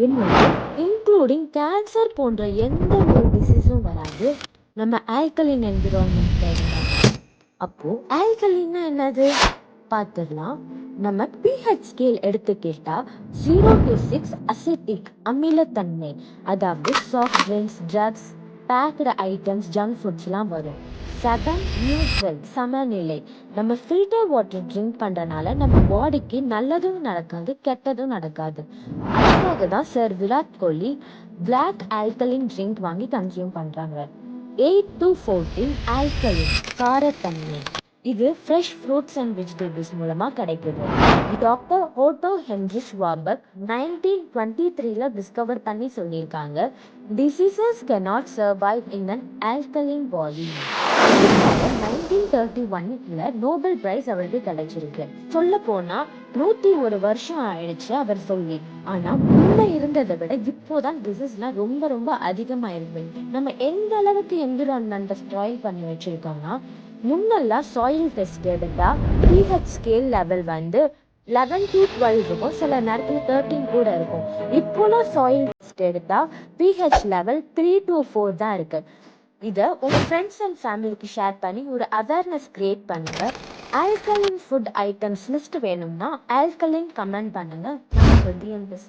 என்னது including cancer போன்ற எந்த ஒரு டிசீஸும் வராது நம்ம ஆல்கலின் என்விரான்மெண்ட்ல இருந்தா. அப்போ ஆல்கலின்னா என்னது பார்த்துடலாம். நம்ம பிஹெச் ஸ்கேல் எடுத்துக்கிட்டா 0 to 6 அசிட்டிக் அமிலத்தன்மை, அதாவது soft drinks, drugs, baked items, junk ஃபுட்ஸ்லாம் வரும். 7 நியூட்ரல் சமநிலை. நம்ம ஃபில்டர் வாட்டர் ட்ரிங்க் பண்ணுறனால நம்ம பாடிக்கு நல்லதும் நடக்காது கெட்டதும் நடக்காது. அதுக்காக தான் sir Virat Kohli black alkaline drink வாங்கி கன்சியூம் பண்ணுறாங்க. 8 to 14 ஆல்கலின் காரத்தன்மை. இது ஃப்ரெஷ் ஃப்ரூட்ஸ் அண்ட் வெஜிடபிள்ஸ் மூலமாக கிடைக்குது. டாக்டர் ஓட்டோ ஹென்ரிச் வார்பக் 1923 டிஸ்கவர் பண்ணி சொல்லியிருக்காங்க, diseases cannot survive in an alkaline body. 1931 Nobel prize அவருக்கு கிடைச்சிருக்கு. சொல்ல போனா 101 வருஷம் ஆயிடுச்சு அவர் சொல்லி. ஆனா முன்ன இருந்ததை விட இப்போதான் டிசீஸ்லாம் ரொம்ப ரொம்ப அதிகமாயிருக்கு. நம்ம எந்த அளவுக்கு என்விரான்மெண்ட்டை ஸ்பாயில் பண்ணி வச்சிருக்கோம்னா, முன்னெல்லாம் சாயில் டெஸ்ட் எடுத்தா பிஹெச் ஸ்கேல் லெவல் வந்து 11 to 12 இருக்கும், சில நேரத்தில் 13 கூட இருக்கும். இப்போலாம் சாயில் டெஸ்ட் எடுத்தா பிஹெச் லெவல் 3 to 4 தான் இருக்கு. இதை உங்கள் ஃப்ரெண்ட்ஸ் அண்ட் ஃபேமிலிக்கு ஷேர் பண்ணி ஒரு அவேர்னஸ் கிரியேட் பண்ணுங்க. ஆல்கலின் ஃபுட் ஐட்டம்ஸ் லிஸ்ட் வேணும்னா ஆல்கலின் கமெண்ட் பண்ணுங்க. நான் உங்கள் டிஎன்பிஎஸ்.